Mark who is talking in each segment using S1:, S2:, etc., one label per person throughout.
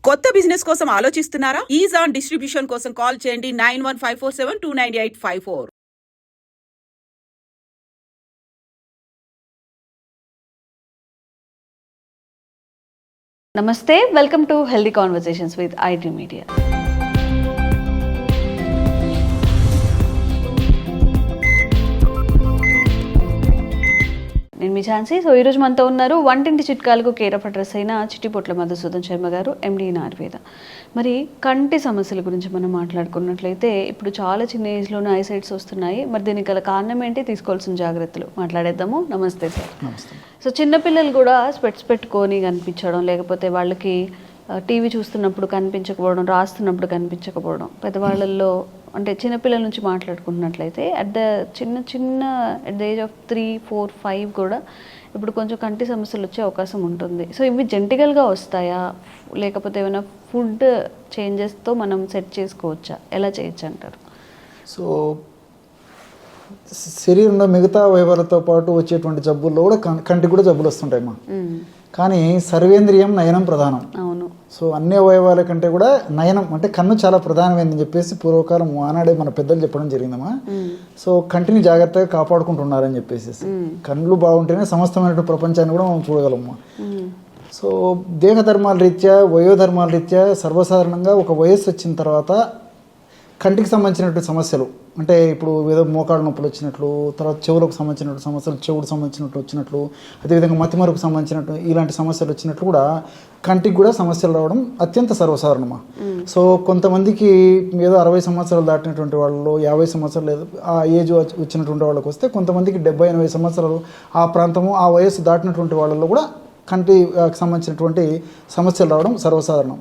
S1: కొత్త బిజినెస్ కోసం ఆలోచిస్తున్నారా? ఈజాన్ డిస్ట్రిబ్యూషన్ కోసం కాల్ చేయండి 9154729854.
S2: నమస్తే, welcome to healthy conversations with ఐడ్రీ media. నేను మీ ఛాన్సీ. సో ఈరోజు మనతో ఉన్నారు వంటింటి చిట్కాలకు కేర్ ఆఫ్ అడ్రస్ అయిన చిట్టిపొట్ల మధుసూదన్ శర్మ గారు, ఎండి ఇన్ ఆయుర్వేద. మరి కంటి సమస్యల గురించి మనం మాట్లాడుకున్నట్లయితే ఇప్పుడు చాలా చిన్న ఏజ్లోనే ఐసైట్స్ వస్తున్నాయి. మరి దీనికి గల కారణం ఏంటి, తీసుకోవాల్సిన జాగ్రత్తలు మాట్లాడేద్దాము. నమస్తే సార్. సో చిన్నపిల్లలు కూడా స్పెట్స్ పెట్టుకొని కనిపించడం, లేకపోతే వాళ్ళకి టీవీ చూస్తున్నప్పుడు కనిపించకపోవడం, రాస్తున్నప్పుడు కనిపించకపోవడం, పెద్దవాళ్ళల్లో అంటే చిన్నపిల్లల నుంచి మాట్లాడుకుంటున్నట్లయితే at the the age of 3, 4, 5 కూడా ఇప్పుడు కొంచెం కంటి సమస్యలు వచ్చే అవకాశం ఉంటుంది. సో ఇవి జెంటికల్గా వస్తాయా, లేకపోతే ఏమైనా ఫుడ్ చేంజెస్తో మనం సెట్ చేసుకోవచ్చా, ఎలా చేయొచ్చు అంటారు?
S3: సో శరీరంలో మిగతా అవయవాలతో పాటు వచ్చేటువంటి జబ్బుల్లో కూడా కంటికి కూడా జబ్బులు వస్తుంటాయమ్మా. కానీ సర్వేంద్రియం నయనం ప్రధానం.
S2: అవును.
S3: సో అన్ని అవయవాల కంటే కూడా నయనం అంటే కన్ను చాలా ప్రధానమైందని చెప్పేసి పూర్వకాలం ఆనాడే మన పెద్దలు చెప్పడం జరిగిందమ్మా. సో కంటిని జాగ్రత్తగా కాపాడుకుంటున్నారని చెప్పేసి కళ్ళు బాగుంటేనే సమస్తమైన ప్రపంచాన్ని కూడా మనం చూడగలము. సో దేహధర్మాల రీత్యా, వయోధర్మాల రీత్యా సర్వసాధారణంగా ఒక వయస్సు వచ్చిన తర్వాత కంటికి సంబంధించినటువంటి సమస్యలు అంటే ఇప్పుడు ఏదో మోకాళ్ళ నొప్పులు వచ్చినట్లు, తర్వాత చెవులకు సంబంధించినటువంటి సమస్యలు, చెవుకు సంబంధించినట్లు వచ్చినట్లు, అదేవిధంగా మతిమరుకు సంబంధించినట్టు ఇలాంటి సమస్యలు వచ్చినట్లు కూడా కంటికి కూడా సమస్యలు రావడం అత్యంత సర్వసాధారణమా. సో కొంతమందికి ఏదో 60 సంవత్సరాలు దాటినటువంటి వాళ్ళు, 50 సంవత్సరాలు లేదు ఆ ఏజ్ వచ్చినటువంటి వాళ్ళకి వస్తే, కొంతమందికి 70-80 సంవత్సరాలు ఆ ప్రాంతము ఆ వయస్సు దాటినటువంటి వాళ్ళలో కూడా కంటికి సంబంధించినటువంటి సమస్యలు రావడం సర్వసాధారణం.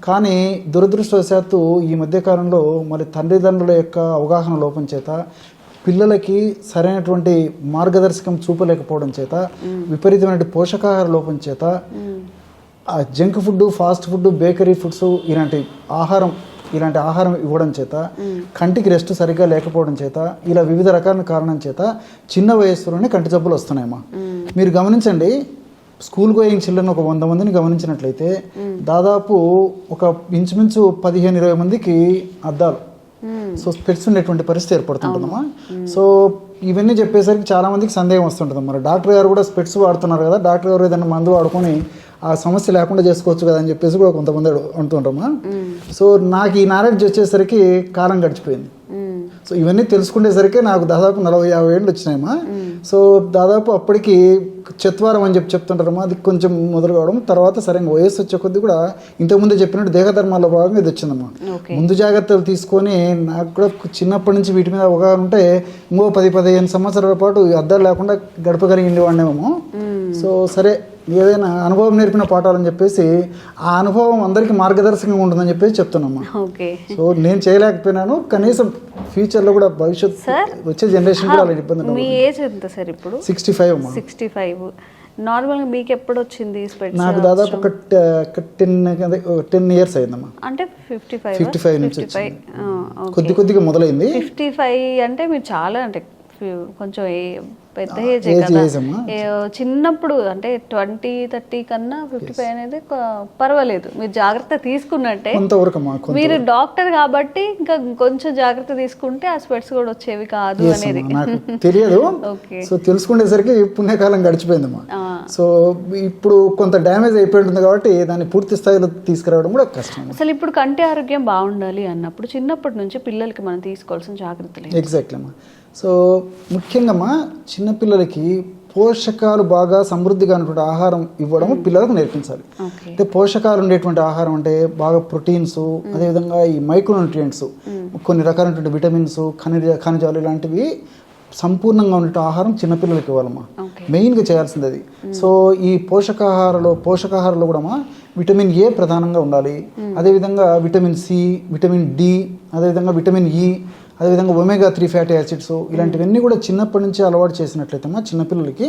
S3: కానీ దురదృష్టవశాత్తు ఈ మధ్యకాలంలో మరి తల్లిదండ్రుల యొక్క అవగాహన లోపం చేత, పిల్లలకి సరైనటువంటి మార్గదర్శకం చూపలేకపోవడం చేత, విపరీతమైన పోషకాహార లోపం చేత, junk food, fast food, bakery foods ఇలాంటి ఆహారం ఇవ్వడం చేత, కంటికి రెస్ట్ సరిగ్గా లేకపోవడం చేత, ఇలా వివిధ రకాల కారణం చేత చిన్న వయస్సులోనే కంటి జబ్బులు వస్తున్నాయమ్మా. మీరు గమనించండి, స్కూల్ గోయింగ్ చిల్డ్రన్ ఒక 100 మందిని గమనించినట్లయితే దాదాపు ఒక ఇంచుమించు 15-20 మందికి అద్దాలు, సో స్పెట్స్ ఉండేటువంటి పరిస్థితి ఏర్పడుతుంటుందమ్మా. సో ఇవన్నీ చెప్పేసరికి చాలా మందికి సందేహం వస్తుంటుంది. మరి డాక్టర్ గారు కూడా స్పెట్స్ వాడుతున్నారు కదా, డాక్టర్ గారు ఏదైనా మందు వాడుకొని ఆ సమస్య లేకుండా చేసుకోవచ్చు కదా అని చెప్పేసి కూడా కొంతమంది అంటుంటామా. సో నాకు ఈ నాలెడ్జ్ వచ్చేసరికి కాలం గడిచిపోయింది. సో ఇవన్నీ తెలుసుకునేసరికి నాకు దాదాపు 40-50 ఏళ్ళు వచ్చినాయమ్మా. సో దాదాపు అప్పటికి చత్వారం అని చెప్తుంటారమ్మా, అది కొంచెం మొదలు కావడం, తర్వాత సరైన వయస్సు వచ్చే కొద్ది కూడా ఇంతకుముందు చెప్పినట్టు దేహధర్మాల్లో భాగంగా ఇది వచ్చిందమ్మా. ముందు జాగ్రత్తలు తీసుకొని నాకు కూడా చిన్నప్పటి నుంచి వీటి మీద అవగాహన ఉంటే ఇంకో 10-15 సంవత్సరాల పాటు అద్దాలు లేకుండా గడపగలిగింది వాడినేమో. సో సరే, ఏదైనా అనుభవం నేర్పిన పాఠాలని చెప్పేసి ఆ అనుభవం అందరికీ మార్గదర్శకంగా ఉంటుందని చెప్పేసి చెప్తున్నామ్మా. సో నేను చేయలేకపోయినాను, కనీసం ఫ్యూచర్లో కూడా భవిష్యత్ వచ్చే జనరేషన్ కూడా అలా ఇబ్బంది.
S2: మీ ఏజ్ ఎంత సార్ ఇప్పుడు?
S3: 65 అమ్మా.
S2: 65. నార్మల్గా మీకు ఎప్పుడు వచ్చింది స్పెట్స్?
S3: నాకు దాదాపు ఒక 10 ఇయర్స్ అయిందమ్మా.
S2: అంటే 55
S3: నుంచి కొద్దిగా మొదలైంది.
S2: 55 అంటే మీరు చాలా అంటే కొంచెం పెద్ద ఏజ్ కదా. చిన్నప్పుడు అంటే 20-30 కన్నా 55 అనేది పర్వాలేదు, మీరు జాగ్రత్త తీసుకున్నట్టే. మీరు డాక్టర్ కాబట్టి ఇంకా కొంచెం జాగ్రత్త తీసుకుంటే ఆ స్పెట్స్ కూడా వచ్చేవి కాదు అనేది
S3: నాకు తెలియదు. సో తెలుసుకునేసరికి పుణ్యకాలం గడిచిపోయిందమ్మా. సో ఇప్పుడు కొంత డ్యామేజ్ అయిపోయి ఉంటుంది కాబట్టి దాన్ని పూర్తి స్థాయిలో తీసుకురావడం కూడా కష్టం.
S2: అసలు ఇప్పుడు కంటి ఆరోగ్యం బాగుండాలి అన్నప్పుడు చిన్నప్పటి నుంచి పిల్లలకి మనం తీసుకోవాల్సిన జాగ్రత్తలు.
S3: ఎగ్జాక్ట్లీ అమ్మా. సో ముఖ్యంగా చిన్నపిల్లలకి పోషకాలు బాగా సమృద్ధిగా ఉన్నటువంటి ఆహారం ఇవ్వడం పిల్లలకు నేర్పించాలి. అంటే పోషకాలు ఉండేటువంటి ఆహారం అంటే బాగా ప్రోటీన్స్, అదేవిధంగా ఈ మైక్రోన్యూట్రియంట్స్, కొన్ని రకాలైనటువంటి విటమిన్స్, ఖనిజాలు ఇలాంటివి సంపూర్ణంగా ఉండే ఆహారం చిన్నపిల్లలకి ఇవ్వాలమ్మా. మెయిన్గా చేయాల్సింది అది. సో ఈ పోషకాహారంలో కూడా విటమిన్ ఏ ప్రధానంగా ఉండాలి. అదేవిధంగా విటమిన్ సి, విటమిన్ డి, అదేవిధంగా విటమిన్ ఈ, అదేవిధంగా ఒమేగా-3 ఫ్యాటీ యాసిడ్స్ ఇలాంటివన్నీ కూడా చిన్నప్పటి నుంచి అలవాటు చేసినట్లయితే చిన్నపిల్లలకి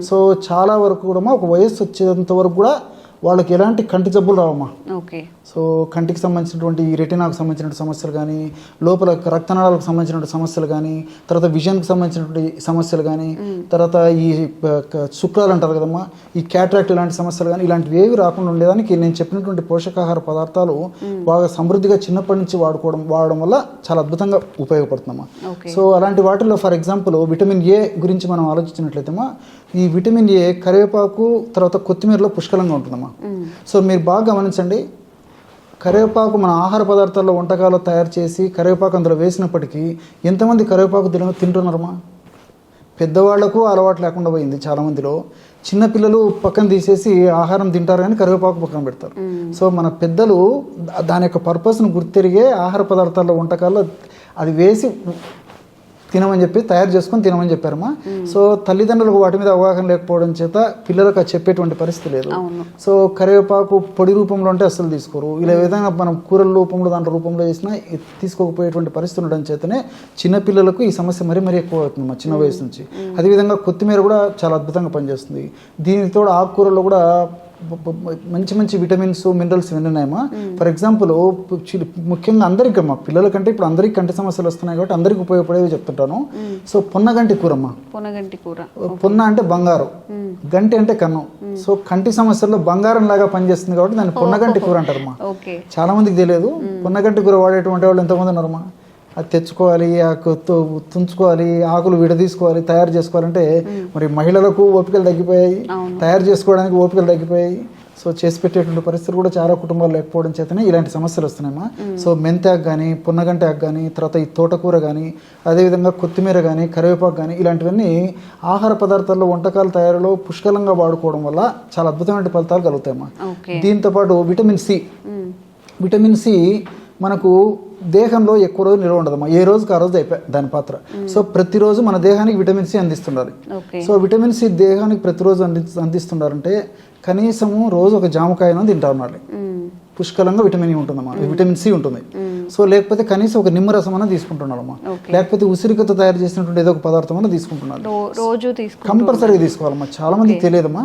S3: సో చాలా వరకు కూడా ఒక వయస్సు వచ్చేంత వరకు కూడా వాళ్ళకి ఎలాంటి కంటి జబ్బులు రావమ్మా.
S2: ఓకే.
S3: సో కంటికి సంబంధించినటువంటి ఈ రెటినాకు సంబంధించినటువంటి సమస్యలు కానీ, లోపల రక్తనాళాలకు సంబంధించినటువంటి సమస్యలు కానీ, తర్వాత విజన్కి సంబంధించినటువంటి సమస్యలు కానీ, తర్వాత ఈ శుక్రాలు అంటారు కదమ్మా, ఈ క్యాట్రాక్ట్ ఇలాంటి సమస్యలు కానీ, ఇలాంటివి ఏవి రాకుండా ఉండేదానికి నేను చెప్పినటువంటి పోషకాహార పదార్థాలు బాగా సమృద్ధిగా చిన్నప్పటి నుంచి వాడడం వల్ల చాలా అద్భుతంగా ఉపయోగపడుతుందమ్మా. సో అలాంటి వాటిల్లో ఫర్ ఎగ్జాంపుల్ విటమిన్ ఏ గురించి మనం ఆలోచించినట్లయితేమా, ఈ విటమిన్ ఏ కరివేపాకు తర్వాత కొత్తిమీరలో పుష్కలంగా ఉంటుందమ్మా. సో మీరు బాగా గమనించండి, కరివేపాకు మన ఆహార పదార్థాల్లో వంటకాలు తయారు చేసి కరివేపాకు అందులో వేసినప్పటికీ ఎంతమంది కరివేపాకు తింటున్నారమ్మా? పెద్దవాళ్లకు అలవాటు లేకుండా పోయింది చాలామందిలో. చిన్నపిల్లలు పక్కన తీసేసి ఆహారం తింటారు కానీ కరివేపాకు పక్కన పెడతారు. సో మన పెద్దలు దాని యొక్క పర్పస్ను గుర్తిరిగే ఆహార పదార్థాల్లో వంటకాల్లో అది వేసి తినమని చెప్పి తయారు చేసుకొని తినమని చెప్పారమ్మా. సో తల్లిదండ్రులకు వాటి మీద అవగాహన లేకపోవడం చేత పిల్లలకు అది చెప్పేటువంటి పరిస్థితి లేదు. సో కరివేపాకు పొడి రూపంలో అంటే అస్సలు తీసుకోరు. ఇలా విధంగా మనం కూరల రూపంలో దాంట్లో రూపంలో చేసినా తీసుకోకపోయేటువంటి పరిస్థితి ఉండడం చేతనే చిన్నపిల్లలకు ఈ సమస్య మరీ ఎక్కువ అవుతుంది మా చిన్న వయసు నుంచి. అదేవిధంగా కొత్తిమీర కూడా చాలా అద్భుతంగా పనిచేస్తుంది. దీనితో ఆకుకూరలో కూడా మంచి విటమిన్స్ మినరల్స్ ఇవన్నీ ఉన్నాయమ్మా. ఫర్ ఎగ్జాంపుల్ ముఖ్యంగా అందరికీ అమ్మా, పిల్లల కంటే ఇప్పుడు అందరికీ కంటి సమస్యలు వస్తున్నాయి కాబట్టి అందరికి ఉపయోగపడేవి చెప్తుంటాను. సో పొన్నగంటి కూర అమ్మా. పొన్న అంటే బంగారం, గంటి అంటే కన్ను. సో కంటి సమస్యల్లో బంగారం లాగా పనిచేస్తుంది కాబట్టి దాన్ని పొన్నగంటి కూర అంటారమ్మా. చాలా మందికి తెలియదు. పొన్నగంటి కూర వాడేటువంటి వాళ్ళు ఎంతమంది ఉన్నారమ్మా? అది తెచ్చుకోవాలి, తుంచుకోవాలి, ఆకులు విడదీసుకోవాలి, తయారు చేసుకోవాలంటే మరి మహిళలకు ఓపికలు తగ్గిపోయాయి, తయారు చేసుకోవడానికి ఓపికలు తగ్గిపోయాయి. సో చేసి పెట్టేటువంటి పరిస్థితులు కూడా చాలా కుటుంబాలు లేకపోవడం చేతనే ఇలాంటి సమస్యలు వస్తున్నాయమ్మా. సో మెంతాకు కానీ, పున్నగంటాకు కానీ, తర్వాత ఈ తోటకూర కానీ, అదేవిధంగా కొత్తిమీర కానీ, కరివేపాకు కానీ, ఇలాంటివన్నీ ఆహార పదార్థాల్లో వంటకాల తయారీలో పుష్కలంగా వాడుకోవడం వల్ల చాలా అద్భుతమైన ఫలితాలు కలుగుతాయమ్మా. దీంతోపాటు విటమిన్ సి మనకు దేహంలో ఎక్కువ రోజు నిల్వ ఉండదమ్మా. ఏ రోజుకి ఆ రోజు అయిపోయి దాని పాత్ర. సో ప్రతిరోజు మన దేహానికి విటమిన్ సి అందిస్తుండాలి. సో విటమిన్ సి దేహానికి ప్రతిరోజు అందిస్తుండారంటే కనీసము రోజు ఒక జామకాయను తింటా ఉండాలి. పుష్కలంగా విటమిన్ సి ఉంటుంది. సో లేకపోతే కనీసం ఒక నిమ్మరసం అన్న తీసుకుంటున్నారమ్మా. లేకపోతే ఉసిరికతో తయారు చేసినటువంటి ఏదో ఒక పదార్థం అన్న తీసుకుంటున్నారు. కంపల్సరీగా తీసుకోవాలమ్మా. చాలా మందికి తెలియదమ్మా.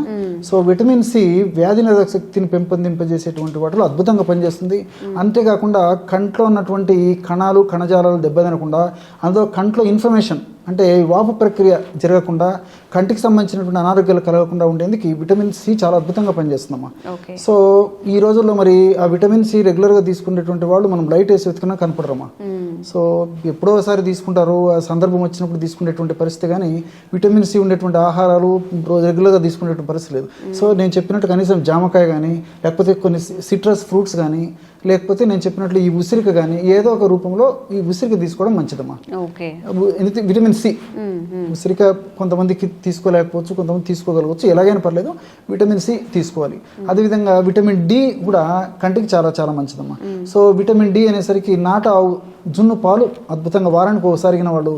S3: సో విటమిన్ సి వ్యాధి నిరోధక శక్తిని పెంపొందింపజేసేటువంటి వాటిలో అద్భుతంగా పనిచేస్తుంది. అంతేకాకుండా కంట్లో ఉన్నటువంటి కణాలు కణజాలాలు దెబ్బతినకుండా, అందులో కంట్లో ఇన్ఫర్మేషన్ అంటే వాపు ప్రక్రియ జరగకుండా, కంటికి సంబంధించినటువంటి అనారోగ్యాలు కలగకుండా ఉండేందుకు ఈ విటమిన్ సి చాలా అద్భుతంగా పనిచేస్తుందమ్మా. సో ఈ రోజుల్లో మరి ఆ విటమిన్ సి రెగ్యులర్గా తీసుకునేటువంటి వాళ్ళు మనం లైట్ వేసి వెతుకున్నా కనపడరమ్మా. సో ఎప్పుడో ఒకసారి తీసుకుంటారు, ఆ సందర్భం వచ్చినప్పుడు తీసుకునేటువంటి పరిస్థితి, కానీ విటమిన్ సి ఉండేటువంటి ఆహారాలు రెగ్యులర్గా తీసుకునేటువంటి పరిస్థితి లేదు. సో నేను చెప్పినట్టు కనీసం జామకాయ కానీ, లేకపోతే కొన్ని సిట్రస్ ఫ్రూట్స్ కానీ, లేకపోతే నేను చెప్పినట్లు ఈ ఉసిరిక కానీ ఏదో ఒక రూపంలో ఈ ఉసిరిక తీసుకోవడం మంచిదమ్మా. విటమిన్ సి ఉసిరిక కొంతమందికి తీసుకోలేకపోవచ్చు, కొంతమంది తీసుకోగలవచ్చు, ఎలాగైనా పర్లేదు విటమిన్ సి తీసుకోవాలి. అదేవిధంగా విటమిన్ డి కూడా కంటికి చాలా చాలా మంచిదమ్మా. సో విటమిన్ డి అనేసరికి నాటు ఆవు జున్ను పాలు అద్భుతంగా వారానికి ఒకసారిగిన వాళ్ళు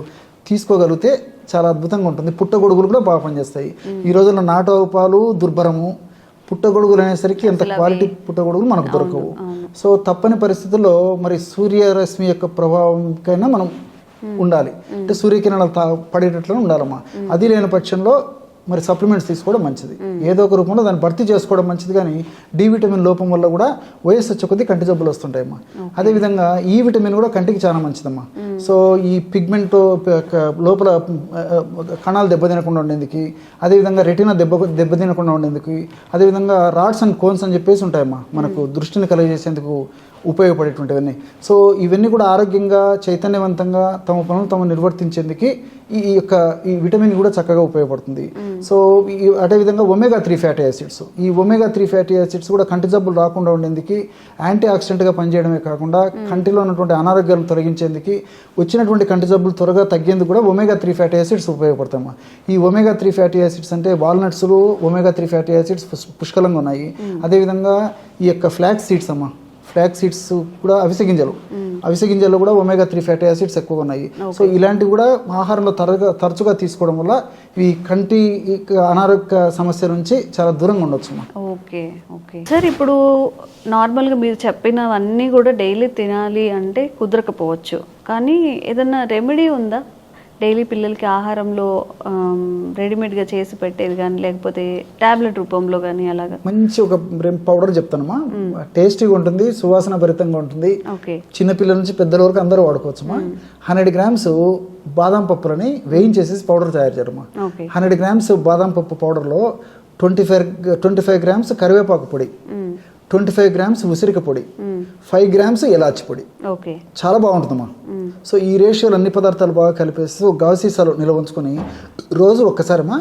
S3: తీసుకోగలిగితే చాలా అద్భుతంగా ఉంటుంది. పుట్టగొడుగులు కూడా బాగా పనిచేస్తాయి. ఈ రోజుల్లో నాటు ఆవు పాలు దుర్భరము, పుట్టగొడుగులు అనేసరికి అంత క్వాలిటీ పుట్టగొడుగులు మనకు దొరకవు. సో తప్పని పరిస్థితుల్లో మరి సూర్యరశ్మి యొక్క ప్రభావంకైనా మనం ఉండాలి, అంటే సూర్యకిరణాలు పడేటట్లు ఉండాలమ్మా. అది లేని పక్షంలో మరి సప్లిమెంట్స్ తీసుకోవడం మంచిది. ఏదో ఒక రూపంలో దాన్ని భర్తీ చేసుకోవడం మంచిది. కానీ డి విటమిన్ లోపం వల్ల కూడా వయస్సు వచ్చే కొద్దీ కంటి జబ్బులు వస్తుంటాయమ్మా. అదేవిధంగా ఈ విటమిన్ కూడా కంటికి చాలా మంచిదమ్మా. సో ఈ పిగ్మెంట్ లోపల కణాలు దెబ్బతినకుండా ఉండేందుకు, అదేవిధంగా రెటినా దెబ్బతినకుండా ఉండేందుకు, అదేవిధంగా రాడ్స్ అండ్ కోన్స్ అని చెప్పేసి ఉంటాయమ్మా మనకు దృష్టిని కలిగజేసేందుకు ఉపయోగపడేటువంటివన్నీ. సో ఇవన్నీ కూడా ఆరోగ్యంగా చైతన్యవంతంగా తమ పనులు తాము నిర్వర్తించేందుకు ఈ విటమిన్ కూడా చక్కగా ఉపయోగపడుతుంది. సో అదేవిధంగా ఒమేగా-3 ఫ్యాటీ యాసిడ్స్, ఈ ఒమేగా-3 ఫ్యాటీ యాసిడ్స్ కూడా కంటి జబ్బులు రాకుండా ఉండేందుకు యాంటీ ఆక్సిడెంట్గా పనిచేయడమే కాకుండా కంటిలో ఉన్నటువంటి అనారోగ్యాలను తొలగించేందుకు, వచ్చినటువంటి కంటి జబ్బులు త్వరగా తగ్గేందుకు కూడా ఒమేగా-3 ఫ్యాటీ యాసిడ్స్ ఉపయోగపడతాయి. ఈ ఒమేగా-3 ఫ్యాటీ యాసిడ్స్ అంటే వాల్నట్స్లో ఒమేగా-3 ఫ్యాటీ యాసిడ్స్ పుష్కలంగా ఉన్నాయి. అదేవిధంగా ఈ యొక్క ఫ్లాక్స్ సీడ్స్ అమ్మా, ఫ్లాక్స్ సీడ్స్ కూడా అవిసె గింజల్లో కూడా ఒమేగా-3 ఫ్యాటీ యాసిడ్స్ ఎక్కువగా ఉన్నాయి. సో ఇలాంటివి కూడా ఆహారంలో తరచుగా తీసుకోవడం వల్ల ఈ కంటి అనారోగ్య సమస్య నుంచి చాలా దూరంగా ఉండొచ్చు.
S2: ఓకే సార్, ఇప్పుడు నార్మల్గా మీరు చెప్పినవన్నీ కూడా డైలీ తినాలి అంటే కుదరకపోవచ్చు, కానీ ఏదన్నా రెమెడీ ఉందా? డైలీ పిల్లలకి ఆహారంలో రెడీమేడ్గా చేసి పెట్టేది కానీ లేకపోతే టాబ్లెట్ రూపంలో కానీ అలాగా
S3: మంచి ఒక పౌడర్ చెప్తానమ్మా, టేస్టీగా ఉంటుంది, సువాసన భరితంగా ఉంటుంది.
S2: ఓకే.
S3: చిన్నపిల్లల నుంచి పెద్దల వరకు అందరూ వాడుకోవచ్చమ్మా. 100 గ్రామ్స్ బాదం పప్పులని వేయించేసి పౌడర్ తయారు చేయడమ్మా. 100 గ్రామ్స్ బాదం పప్పు పౌడర్లో 25 గ్రామ్స్ కరివేపాకు పొడి, 25 గ్రామ్స్ ఉసిరిక పొడి, 5 గ్రామ్స్ ఇలాచి పొడి.
S2: ఓకే.
S3: చాలా బాగుంటుందమ్మా. సో ఈ రేషియోలు అన్ని పదార్థాలు బాగా కలిపేసి గాజు సీసాలో నిల్వ ఉంచుకొని రోజు ఒక్కసారమ్మా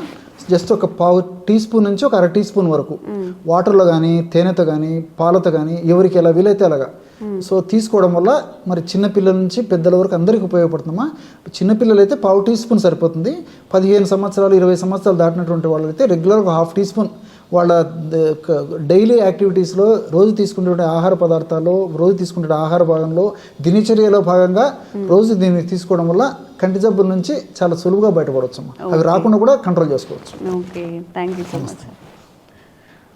S3: జస్ట్ ఒక పావు టీ స్పూన్ నుంచి ఒక 1/2 టీ స్పూన్ వరకు వాటర్లో కానీ తేనెతో కానీ పాలతో కానీ ఎవరికి ఎలా వీలైతే అలాగా సో తీసుకోవడం వల్ల మరి చిన్నపిల్లల నుంచి పెద్దల వరకు అందరికీ ఉపయోగపడుతుందమ్మా. చిన్నపిల్లలు అయితే పావు టీ స్పూన్ సరిపోతుంది. 15 సంవత్సరాలు 20 సంవత్సరాలు దాటినటువంటి వాళ్ళైతే రెగ్యులర్గా 1/2 టీ స్పూన్ వాళ్ళ డైలీ యాక్టివిటీస్లో రోజు తీసుకునే ఆహార పదార్థాల్లో రోజు తీసుకునే ఆహార భాగంలో దినచర్యలో భాగంగా రోజు దీన్ని తీసుకోవడం వల్ల కంటి జబ్బుల నుంచి చాలా సులువుగా బయటపడవచ్చు. అవి రాకుండా కూడా కంట్రోల్ చేసుకోవచ్చు.
S2: Okay, thank you so much.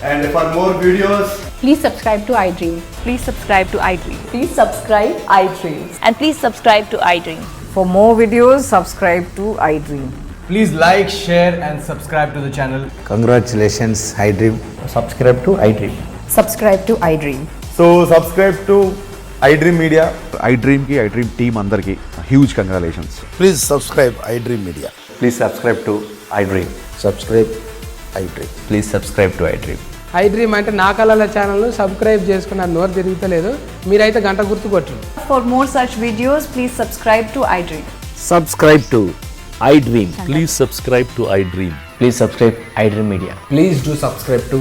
S4: And for more videos,
S5: Please subscribe to iDream.
S6: Please subscribe to iDream.
S5: Please subscribe iDream.
S6: And please subscribe to iDream.
S7: For more videos, subscribe to iDream.
S4: please like, share and subscribe to the channel.
S8: Congratulations, iDream.
S4: Subscribe to iDream.
S7: Subscribe to iDream.
S4: So subscribe to iDream Media.
S9: iDream ki iDream team andarki huge congratulations.
S8: Please subscribe iDream Media.
S10: Please subscribe to iDream.
S8: Subscribe iDream.
S10: Please subscribe to iDream.
S11: iDream అంటే నా కళల ఛానల్ను subscribe చేసుకున్న నోరు తిరుగుతలేదు, మీరైతే గంట గుర్తు కొట్టండి.
S6: For more such videos, please subscribe to iDream.
S10: Subscribe to iDream.
S12: Please subscribe to iDream.
S10: Please subscribe iDream Media.
S4: Please do subscribe to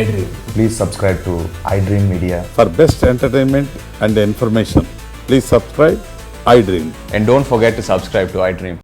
S4: iDream.
S10: Please subscribe to iDream Media.
S9: For best entertainment and information, please subscribe iDream.
S10: And don't forget to subscribe to iDream.